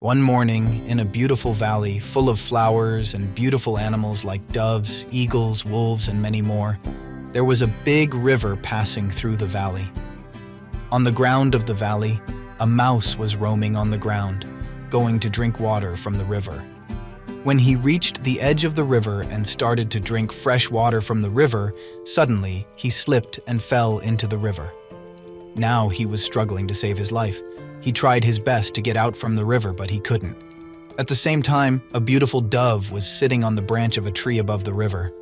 One morning, in a beautiful valley full of flowers and beautiful animals like doves, eagles, wolves, and many more, there was a big river passing through the valley. On the ground of the valley, a mouse was roaming on the ground, going to drink water from the river. When he reached the edge of the river and started to drink fresh water from the river, suddenly he slipped and fell into the river. Now he was struggling to save his life. He tried his best to get out from the river, but he couldn't. At the same time, a beautiful dove was sitting on the branch of a tree above the river.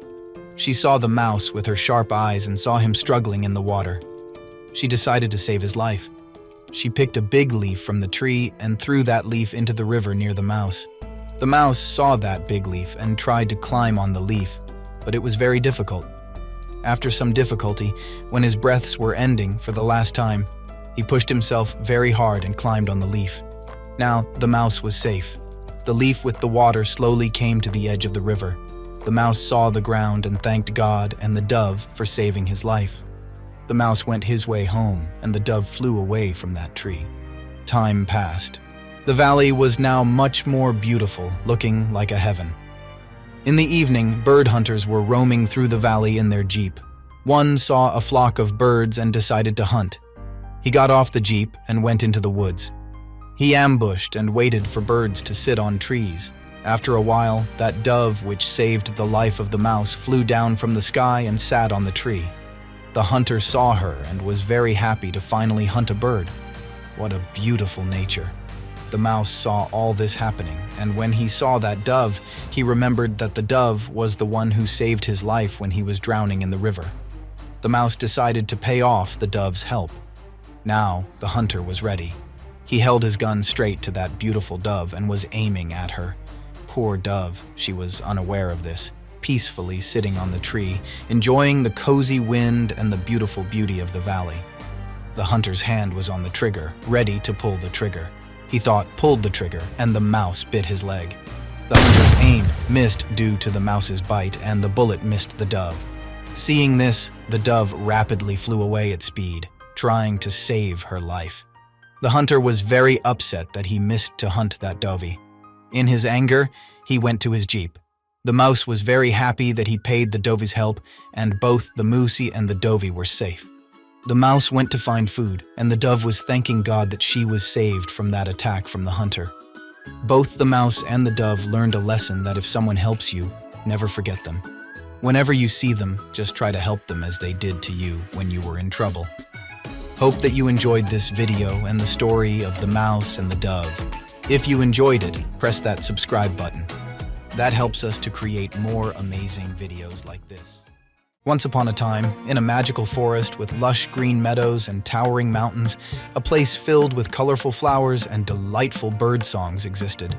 She saw the mouse with her sharp eyes and saw him struggling in the water. She decided to save his life. She picked a big leaf from the tree and threw that leaf into the river near the mouse. The mouse saw that big leaf and tried to climb on the leaf, but it was very difficult. After some difficulty, when his breaths were ending for the last time, he pushed himself very hard and climbed on the leaf. Now, the mouse was safe. The leaf with the water slowly came to the edge of the river. The mouse saw the ground and thanked God and the dove for saving his life. The mouse went his way home, and the dove flew away from that tree. Time passed. The valley was now much more beautiful, looking like a heaven. In the evening, bird hunters were roaming through the valley in their jeep. One saw a flock of birds and decided to hunt. He got off the jeep and went into the woods. He ambushed and waited for birds to sit on trees. After a while, that dove which saved the life of the mouse flew down from the sky and sat on the tree. The hunter saw her and was very happy to finally hunt a bird. What a beautiful nature. The mouse saw all this happening, and when he saw that dove, he remembered that the dove was the one who saved his life when he was drowning in the river. The mouse decided to pay off the dove's help. Now, the hunter was ready. He held his gun straight to that beautiful dove and was aiming at her. Poor dove, she was unaware of this, peacefully sitting on the tree, enjoying the cozy wind and the beautiful beauty of the valley. The hunter's hand was on the trigger, ready to pull the trigger. He pulled the trigger, and the mouse bit his leg. The hunter's aim missed due to the mouse's bite, and the bullet missed the dove. Seeing this, the dove rapidly flew away at speed, trying to save her life. The hunter was very upset that he missed to hunt that dovey. In his anger, he went to his jeep. The mouse was very happy that he paid the dovey's help, and both the mousey and the dovey were safe. The mouse went to find food, and the dove was thanking God that she was saved from that attack from the hunter. Both the mouse and the dove learned a lesson that if someone helps you, never forget them. Whenever you see them, just try to help them as they did to you when you were in trouble. Hope that you enjoyed this video and the story of the mouse and the dove. If you enjoyed it, press that subscribe button. That helps us to create more amazing videos like this. Once upon a time, in a magical forest with lush green meadows and towering mountains, a place filled with colorful flowers and delightful bird songs existed.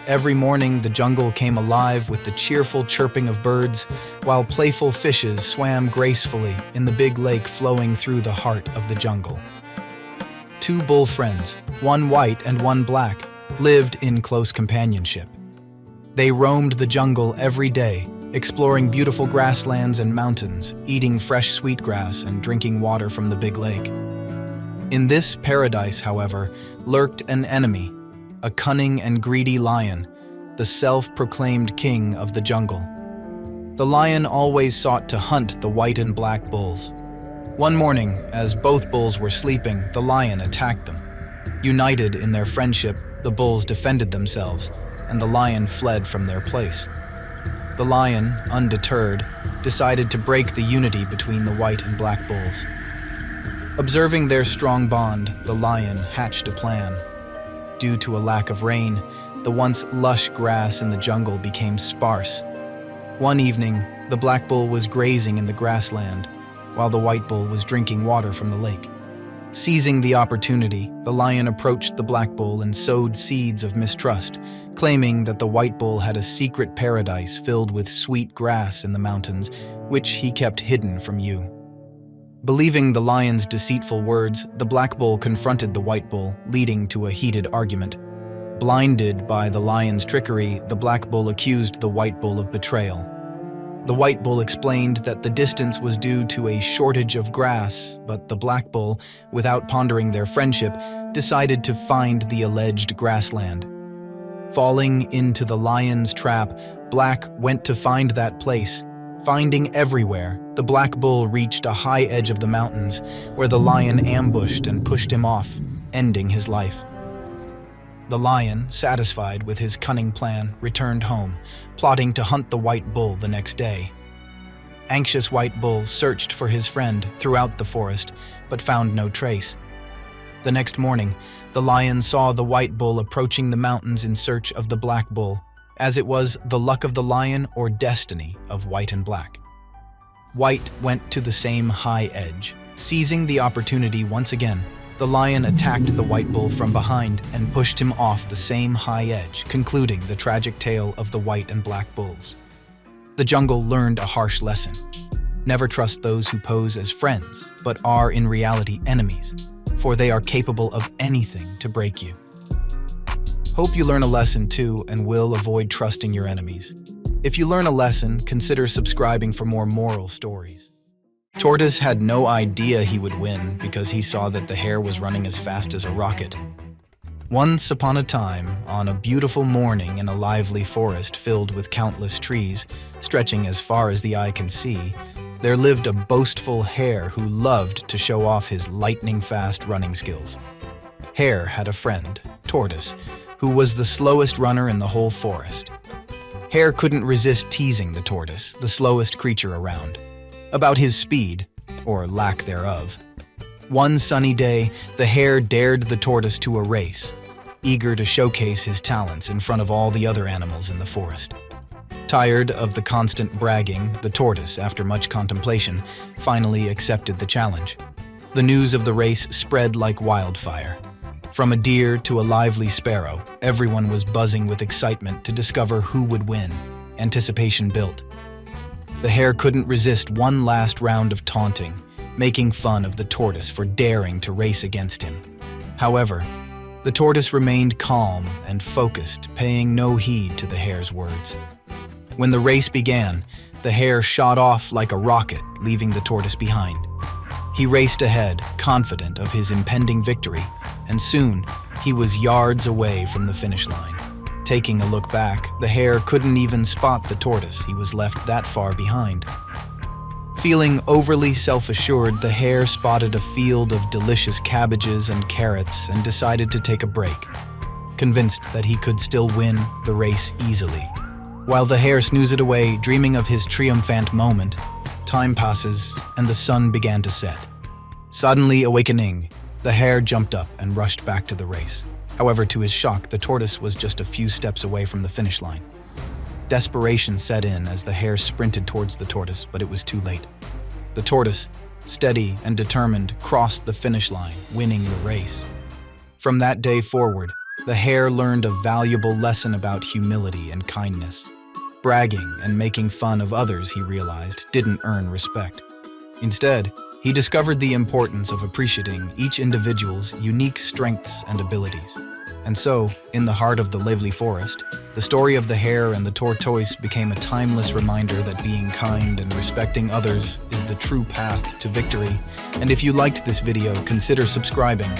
Every morning, the jungle came alive with the cheerful chirping of birds, while playful fishes swam gracefully in the big lake flowing through the heart of the jungle. Two bull friends, one white and one black, lived in close companionship. They roamed the jungle every day, exploring beautiful grasslands and mountains, eating fresh sweetgrass and drinking water from the big lake. In this paradise, however, lurked an enemy, a cunning and greedy lion, the self-proclaimed king of the jungle. The lion always sought to hunt the white and black bulls. One morning, as both bulls were sleeping, the lion attacked them. United in their friendship, the bulls defended themselves, and the lion fled from their place. The lion, undeterred, decided to break the unity between the white and black bulls. Observing their strong bond, the lion hatched a plan. Due to a lack of rain, the once lush grass in the jungle became sparse. One evening, the black bull was grazing in the grassland, while the white bull was drinking water from the lake. Seizing the opportunity, the lion approached the black bull and sowed seeds of mistrust, claiming that the white bull had a secret paradise filled with sweet grass in the mountains, which he kept hidden from you. Believing the lion's deceitful words, the black bull confronted the white bull, leading to a heated argument. Blinded by the lion's trickery, the black bull accused the white bull of betrayal. The white bull explained that the distance was due to a shortage of grass, but the black bull, without pondering their friendship, decided to find the alleged grassland. Falling into the lion's trap, Black went to find that place. Finding everywhere, the black bull reached a high edge of the mountains where the lion ambushed and pushed him off, ending his life. The lion, satisfied with his cunning plan, returned home, plotting to hunt the white bull the next day. Anxious White Bull searched for his friend throughout the forest, but found no trace. The next morning, the lion saw the white bull approaching the mountains in search of the black bull, as it was the luck of the lion or destiny of White and Black. White went to the same high edge. Seizing the opportunity once again, the lion attacked the white bull from behind and pushed him off the same high edge, concluding the tragic tale of the white and black bulls. The jungle learned a harsh lesson. Never trust those who pose as friends, but are in reality enemies, for they are capable of anything to break you. Hope you learn a lesson too and will avoid trusting your enemies. If you learn a lesson, consider subscribing for more moral stories. Tortoise had no idea he would win because he saw that the hare was running as fast as a rocket. Once upon a time, on a beautiful morning in a lively forest filled with countless trees, stretching as far as the eye can see, there lived a boastful hare who loved to show off his lightning-fast running skills. Hare had a friend, Tortoise, who was the slowest runner in the whole forest. Hare couldn't resist teasing the tortoise, the slowest creature around, about his speed, or lack thereof. One sunny day, the hare dared the tortoise to a race, eager to showcase his talents in front of all the other animals in the forest. Tired of the constant bragging, the tortoise, after much contemplation, finally accepted the challenge. The news of the race spread like wildfire. From a deer to a lively sparrow, everyone was buzzing with excitement to discover who would win. Anticipation built. The hare couldn't resist one last round of taunting, making fun of the tortoise for daring to race against him. However, the tortoise remained calm and focused, paying no heed to the hare's words. When the race began, the hare shot off like a rocket, leaving the tortoise behind. He raced ahead, confident of his impending victory, and soon he was yards away from the finish line. Taking a look back, the hare couldn't even spot the tortoise. He was left that far behind. Feeling overly self-assured, the hare spotted a field of delicious cabbages and carrots and decided to take a break, convinced that he could still win the race easily. While the hare snoozed away, dreaming of his triumphant moment, time passes and the sun began to set. Suddenly awakening, the hare jumped up and rushed back to the race. However, to his shock, the tortoise was just a few steps away from the finish line. Desperation set in as the hare sprinted towards the tortoise, but it was too late. The tortoise, steady and determined, crossed the finish line, winning the race. From that day forward, the hare learned a valuable lesson about humility and kindness. Bragging and making fun of others, he realized, didn't earn respect. Instead, he discovered the importance of appreciating each individual's unique strengths and abilities. And so, in the heart of the lively forest, the story of the hare and the tortoise became a timeless reminder that being kind and respecting others is the true path to victory. And if you liked this video, consider subscribing.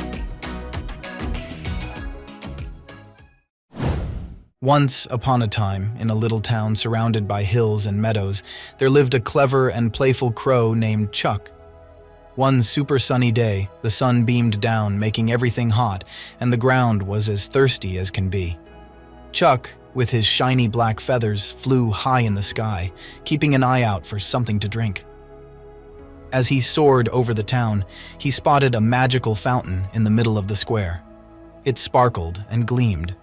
Once upon a time, in a little town surrounded by hills and meadows, there lived a clever and playful crow named Chuck. One super sunny day, the sun beamed down, making everything hot, and the ground was as thirsty as can be. Chuck, with his shiny black feathers, flew high in the sky, keeping an eye out for something to drink. As he soared over the town, he spotted a magical fountain in the middle of the square. It sparkled and gleamed.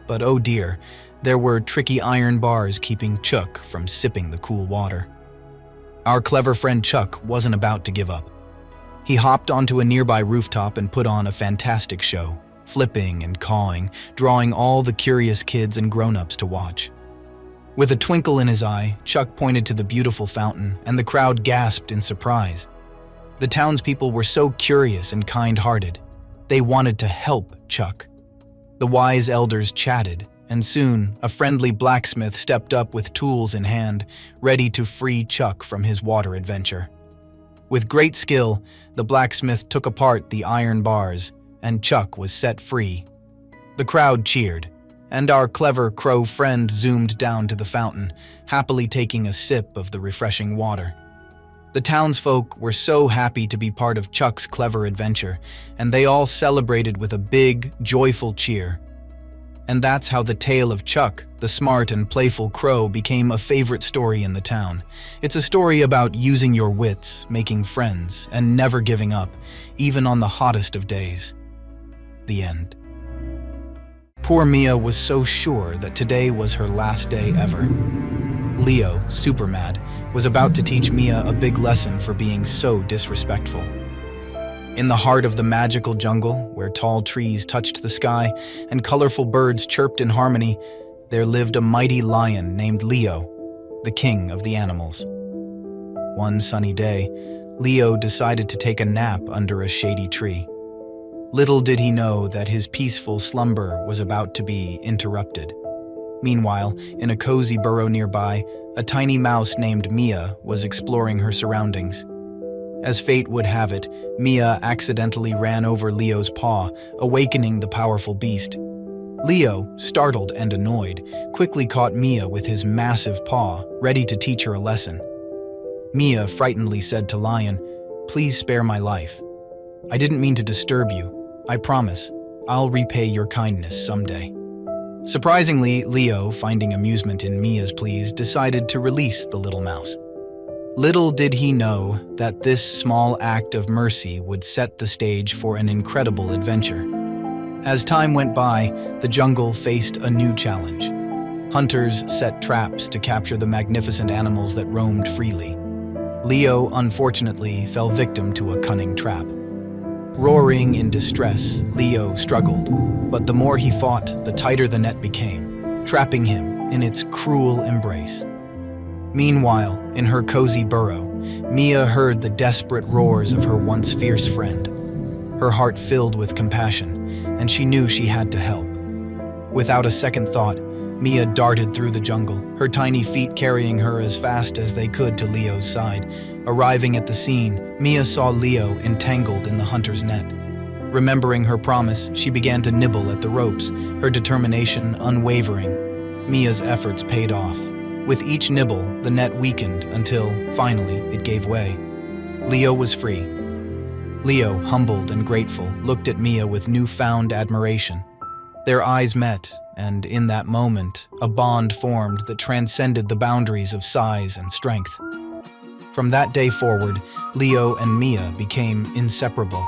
But oh dear, there were tricky iron bars keeping Chuck from sipping the cool water. Our clever friend Chuck wasn't about to give up. He hopped onto a nearby rooftop and put on a fantastic show, flipping and cawing, drawing all the curious kids and grown-ups to watch. With a twinkle in his eye, Chuck pointed to the beautiful fountain, and the crowd gasped in surprise. The townspeople were so curious and kind-hearted. They wanted to help Chuck. The wise elders chatted, and soon a friendly blacksmith stepped up with tools in hand, ready to free Chuck from his water adventure. With great skill, the blacksmith took apart the iron bars, and Chuck was set free. The crowd cheered, and our clever crow friend zoomed down to the fountain, happily taking a sip of the refreshing water. The townsfolk were so happy to be part of Chuck's clever adventure, and they all celebrated with a big, joyful cheer. And that's how the tale of Chuck, the smart and playful crow, became a favorite story in the town. It's a story about using your wits, making friends, and never giving up, even on the hottest of days. The end. Poor Mia was so sure that today was her last day ever. Leo, super mad, was about to teach Mia a big lesson for being so disrespectful. In the heart of the magical jungle, where tall trees touched the sky and colorful birds chirped in harmony, there lived a mighty lion named Leo, the king of the animals. One sunny day, Leo decided to take a nap under a shady tree. Little did he know that his peaceful slumber was about to be interrupted. Meanwhile, in a cozy burrow nearby, a tiny mouse named Mia was exploring her surroundings. As fate would have it, Mia accidentally ran over Leo's paw, awakening the powerful beast. Leo, startled and annoyed, quickly caught Mia with his massive paw, ready to teach her a lesson. Mia frightenedly said to Lion, "Please spare my life. I didn't mean to disturb you. I promise, I'll repay your kindness someday." Surprisingly, Leo, finding amusement in Mia's pleas, decided to release the little mouse. Little did he know that this small act of mercy would set the stage for an incredible adventure. As time went by, the jungle faced a new challenge. Hunters set traps to capture the magnificent animals that roamed freely. Leo, unfortunately, fell victim to a cunning trap. Roaring in distress, Leo struggled, but the more he fought, the tighter the net became, trapping him in its cruel embrace. Meanwhile, in her cozy burrow, Mia heard the desperate roars of her once fierce friend. Her heart filled with compassion, and she knew she had to help. Without a second thought, Mia darted through the jungle, her tiny feet carrying her as fast as they could to Leo's side. Arriving at the scene, Mia saw Leo entangled in the hunter's net. Remembering her promise, she began to nibble at the ropes, her determination unwavering. Mia's efforts paid off. With each nibble, the net weakened until, finally, it gave way. Leo was free. Leo, humbled and grateful, looked at Mia with newfound admiration. Their eyes met, and in that moment, a bond formed that transcended the boundaries of size and strength. From that day forward, Leo and Mia became inseparable.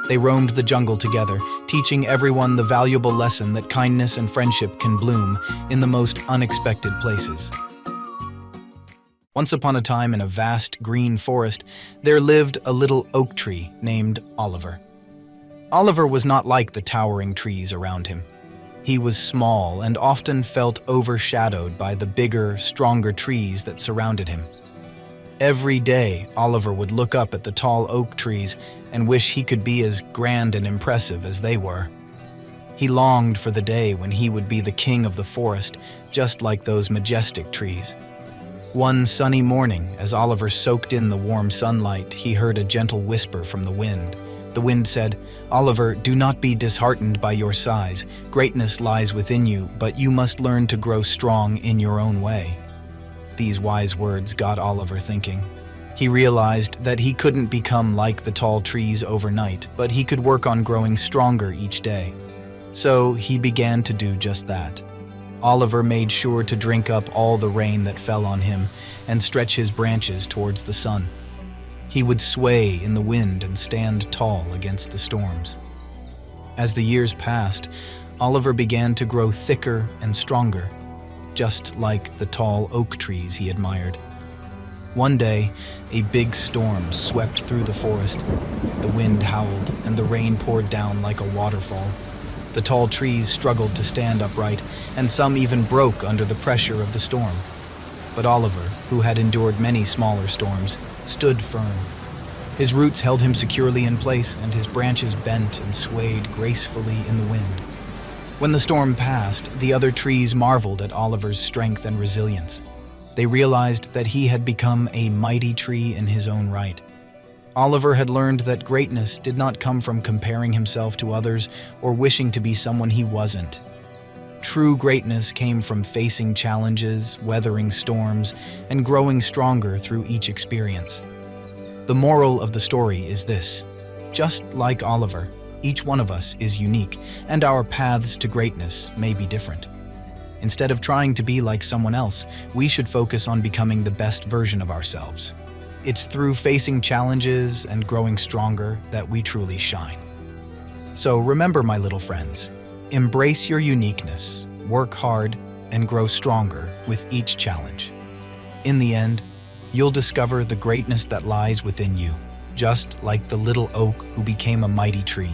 They roamed the jungle together, teaching everyone the valuable lesson that kindness and friendship can bloom in the most unexpected places. Once upon a time in a vast green forest, there lived a little oak tree named Oliver. Oliver was not like the towering trees around him. He was small and often felt overshadowed by the bigger, stronger trees that surrounded him. Every day, Oliver would look up at the tall oak trees and wish he could be as grand and impressive as they were. He longed for the day when he would be the king of the forest, just like those majestic trees. One sunny morning, as Oliver soaked in the warm sunlight, he heard a gentle whisper from the wind. The wind said, "Oliver, do not be disheartened by your size. Greatness lies within you, but you must learn to grow strong in your own way." These wise words got Oliver thinking. He realized that he couldn't become like the tall trees overnight, but he could work on growing stronger each day. So he began to do just that. Oliver made sure to drink up all the rain that fell on him and stretch his branches towards the sun. He would sway in the wind and stand tall against the storms. As the years passed, Oliver began to grow thicker and stronger, just like the tall oak trees he admired. One day, a big storm swept through the forest. The wind howled, and the rain poured down like a waterfall. The tall trees struggled to stand upright, and some even broke under the pressure of the storm. But Oliver, who had endured many smaller storms, stood firm. His roots held him securely in place, and his branches bent and swayed gracefully in the wind. When the storm passed, the other trees marveled at Oliver's strength and resilience. They realized that he had become a mighty tree in his own right. Oliver had learned that greatness did not come from comparing himself to others or wishing to be someone he wasn't. True greatness came from facing challenges, weathering storms, and growing stronger through each experience. The moral of the story is this: just like Oliver, each one of us is unique, and our paths to greatness may be different. Instead of trying to be like someone else, we should focus on becoming the best version of ourselves. It's through facing challenges and growing stronger that we truly shine. So remember, my little friends, embrace your uniqueness, work hard, and grow stronger with each challenge. In the end, you'll discover the greatness that lies within you, just like the little oak who became a mighty tree.